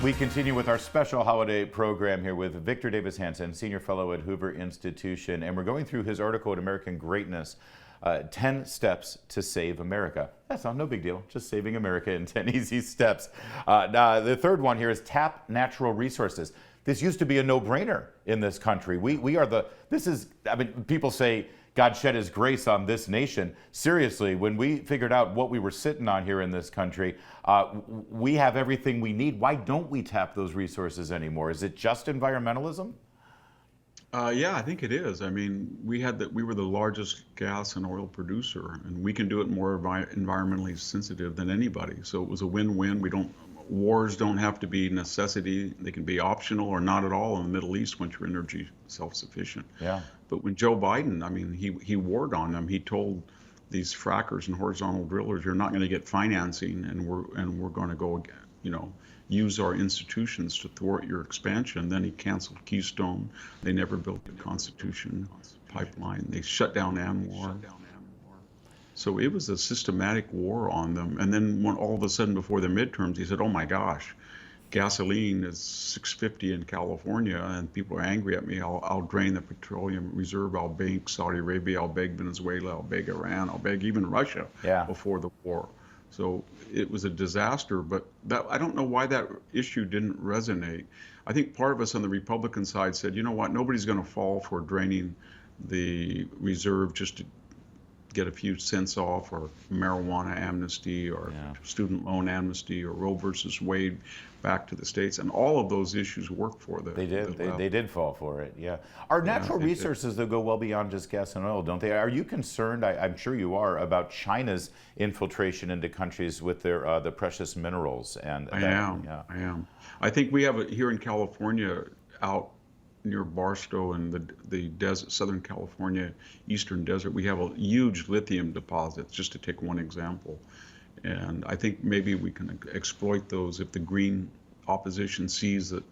We continue with our special holiday program here with Victor Davis Hanson, Senior Fellow at Hoover Institution, and we're going through his article at American Greatness, 10 Steps to Save America. That's no big deal, just saving America in 10 easy steps. Now, the third one here is tap natural resources. This used to be a no-brainer in this country. People say God shed his grace on this nation. Seriously, when we figured out what we were sitting on here in this country, we have everything we need. Why don't we tap those resources anymore? Is it just environmentalism? Yeah, I think it is. I mean, we were the largest gas and oil producer, and we can do it more environmentally sensitive than anybody. So it was a win-win. Wars don't have to be necessity. They can be optional or not at all in the Middle East once you're energy self-sufficient. Yeah. But when Joe Biden, I mean, he warred on them. He told these frackers and horizontal drillers, "You're not going to get financing, and we're going to go, use our institutions to thwart your expansion." Then he canceled Keystone. They never built the Constitution pipeline. They shut down ANWR. So it was a systematic war on them. And then when all of a sudden before the midterms, he said, "Oh my gosh, gasoline is $6.50 in California, and people are angry at me. I'll drain the petroleum reserve. I'll beg Saudi Arabia. I'll beg Venezuela. I'll beg Iran. I'll beg even Russia before the war." So it was a disaster. But I don't know why that issue didn't resonate. I think part of us on the Republican side said, you know what, nobody's going to fall for draining the reserve just to get a few cents off, or marijuana amnesty, or student loan amnesty, or Roe versus Wade back to the states, and all of those issues work for the. They did fall for it. Yeah. Our natural resources though go well beyond just gas and oil, don't they? Are you concerned? I'm sure you are, about China's infiltration into countries with their the precious minerals. And I am. I think we have here in California, out near Barstow and the desert, Southern California, Eastern Desert, we have a huge lithium deposits, just to take one example. And I think maybe we can exploit those if the green opposition sees that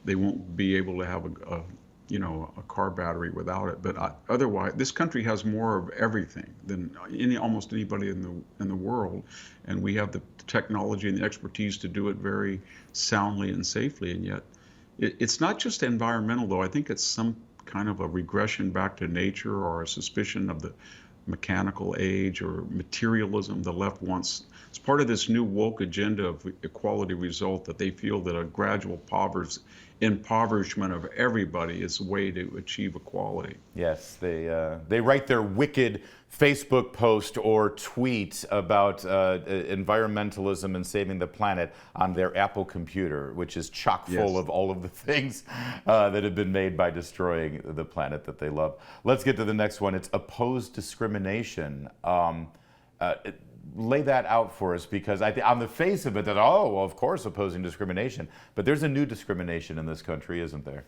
they won't be able to have a car battery without it. But otherwise, this country has more of everything than almost anybody in the world, and we have the technology and the expertise to do it very soundly and safely. And yet, it's not just environmental, though. I think it's some kind of a regression back to nature, or a suspicion of the mechanical age or materialism the left wants. It's part of this new woke agenda of equality result, that they feel that a gradual impoverishment of everybody is a way to achieve equality. Yes, they write their wicked Facebook post or tweet about environmentalism and saving the planet on their Apple computer, which is chock full of all of the things that have been made by destroying the planet that they love. Let's get to the next one. It's oppose discrimination. Lay that out for us, because on the face of it, of course, opposing discrimination, but there's a new discrimination in this country, isn't there?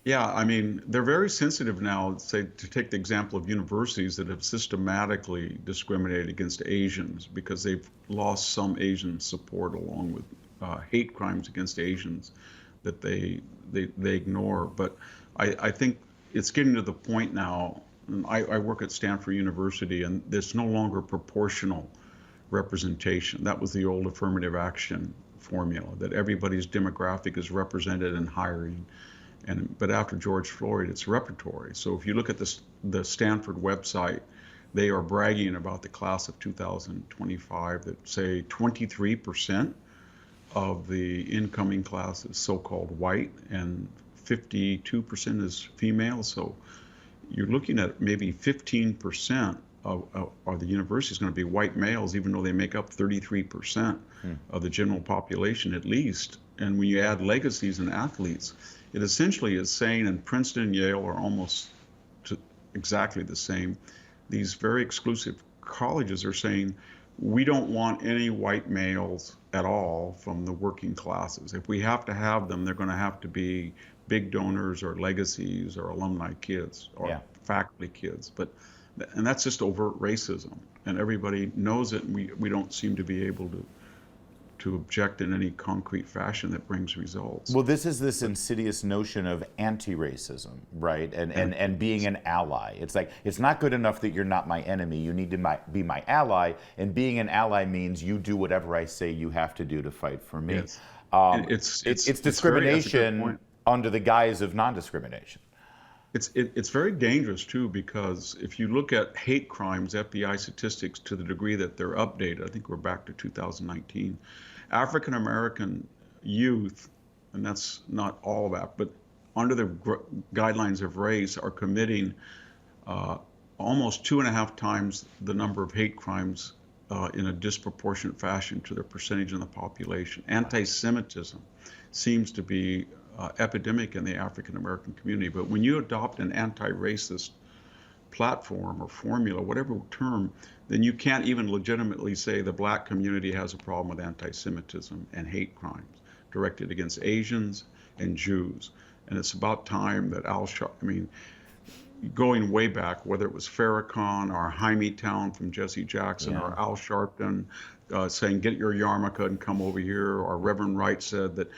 Yeah, I mean, they're very sensitive now, say, to take the example of universities that have systematically discriminated against Asians, because they've lost some Asian support, along with hate crimes against Asians that they ignore. But I think it's getting to the point now. I work at Stanford University, and there's no longer proportional representation. That was the old affirmative action formula, that everybody's demographic is represented in hiring. But after George Floyd, it's repertory. So if you look at the Stanford website, they are bragging about the class of 2025 that say 23% of the incoming class is so-called white, and 52% is female. So you're looking at maybe 15% of the university is going to be white males, even though they make up 33% of the general population at least. And when you add legacies and athletes, it essentially is saying, and Princeton and Yale are almost exactly the same. These very exclusive colleges are saying, we don't want any white males at all from the working classes. If we have to have them, they're going to have to be big donors or legacies or alumni kids or faculty kids. And that's just overt racism, and everybody knows it, and we don't seem to be able to object in any concrete fashion that brings results. Well, this is this insidious notion of anti-racism, right? And being an ally. It's like, it's not good enough that you're not my enemy. You need to be my ally. And being an ally means you do whatever I say you have to do to fight for me. Yes. It's discrimination under the guise of non-discrimination. It's very dangerous too, because if you look at hate crimes, FBI statistics, to the degree that they're updated, I think we're back to 2019, African American youth, and that's not all of that, but under the guidelines of race, are committing almost 2.5 times the number of hate crimes in a disproportionate fashion to their percentage in the population. Anti-Semitism seems to be epidemic in the African American community. But when you adopt an anti-racist platform or formula, whatever term, then you can't even legitimately say the black community has a problem with anti-Semitism and hate crimes directed against Asians and Jews. And it's about time that going way back, whether it was Farrakhan or Town from Jesse Jackson, or Al Sharpton saying, get your yarmulke and come over here, or Reverend Wright said that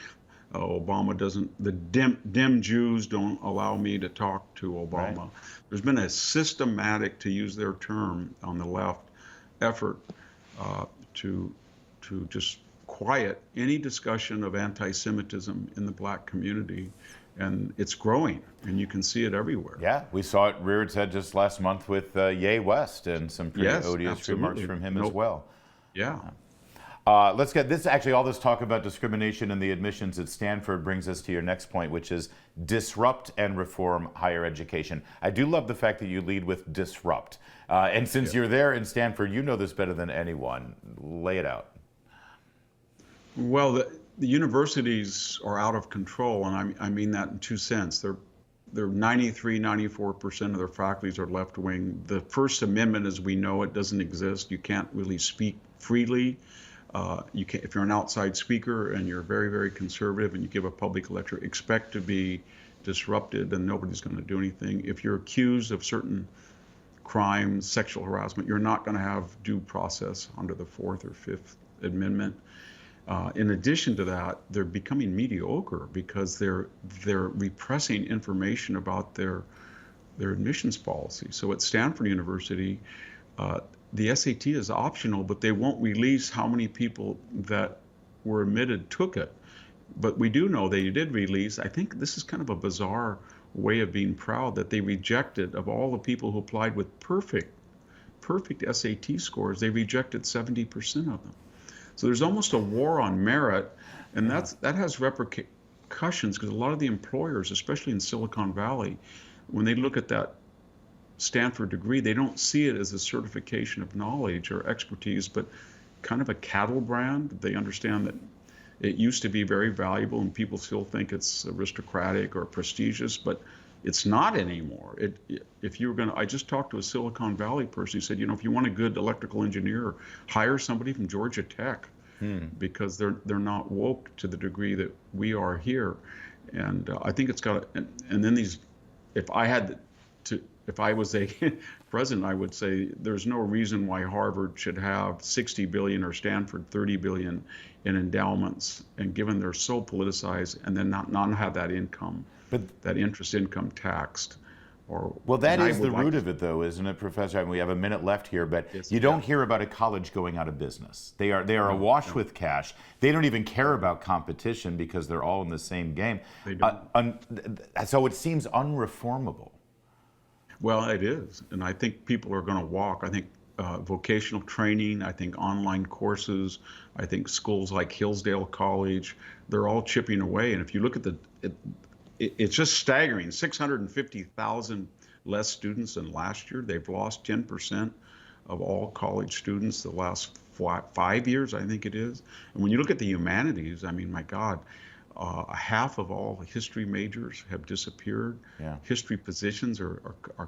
Obama doesn't, the dim Jews don't allow me to talk to Obama. Right. There's been a systematic, to use their term on the left, effort to just quiet any discussion of anti-Semitism in the black community. And it's growing, and you can see it everywhere. Yeah, we saw it rear its head just last month with Ye West and some pretty odious remarks from him as well. Yeah. Let's get this. Actually, all this talk about discrimination in the admissions at Stanford brings us to your next point, which is disrupt and reform higher education. I do love the fact that you lead with disrupt. And since you're there in Stanford, you know this better than anyone. Lay it out. Well, the universities are out of control, and I mean that in two senses. They're 93, 94% of their faculties are left wing. The First Amendment, as we know it, doesn't exist. You can't really speak freely. If you're an outside speaker and you're very, very conservative and you give a public lecture, expect to be disrupted and nobody's going to do anything. If you're accused of certain crimes, sexual harassment, you're not going to have due process under the Fourth or Fifth Amendment. In addition to that, they're becoming mediocre because they're repressing information about their admissions policy. So at Stanford University, the SAT is optional, but they won't release how many people that were admitted took it. But we do know they did release. I think this is kind of a bizarre way of being proud that they rejected, of all the people who applied with perfect SAT scores, they rejected 70% of them. So there's almost a war on merit, and that has repercussions, because a lot of the employers, especially in Silicon Valley, when they look at that Stanford degree, they don't see it as a certification of knowledge or expertise, but kind of a cattle brand. They understand that it used to be very valuable, and people still think it's aristocratic or prestigious, but it's not anymore. If you were going to, I just talked to a Silicon Valley person who said, if you want a good electrical engineer, hire somebody from Georgia Tech, because they're not woke to the degree that we are here. And I think it's got, and then if I was a president, I would say there's no reason why Harvard should have 60 billion or Stanford 30 billion in endowments, and given they're so politicized, and then not have that income. But that interest income taxed. Well, that is the root of it, though, isn't it, Professor? I mean, we have a minute left here, but you don't hear about a college going out of business. They are awash with cash. They don't even care about competition because they're all in the same game. They don't. So it seems unreformable. Well, it is, and I think people are going to walk. I think vocational training, I think online courses, I think schools like Hillsdale College, they're all chipping away. And if you look at it's just staggering. 650,000 less students than last year. They've lost 10% of all college students the last 5 years, I think it is. And when you look at the humanities, I mean, my God, half of all history majors have disappeared. Yeah. History positions are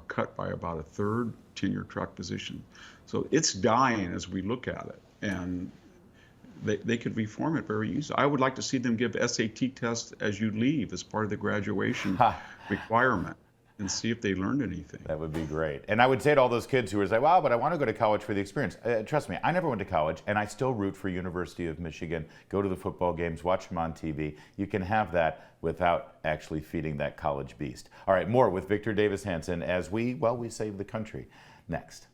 cut by about a third, tenure track position. So it's dying as we look at it. And they could reform it very easily. I would like to see them give SAT tests as you leave as part of the graduation requirement, and see if they learned anything. That would be great. And I would say to all those kids who are like, wow, but I want to go to college for the experience. Trust me, I never went to college, and I still root for University of Michigan, go to the football games, watch them on TV. You can have that without actually feeding that college beast. All right, more with Victor Davis Hanson as we save the country. Next.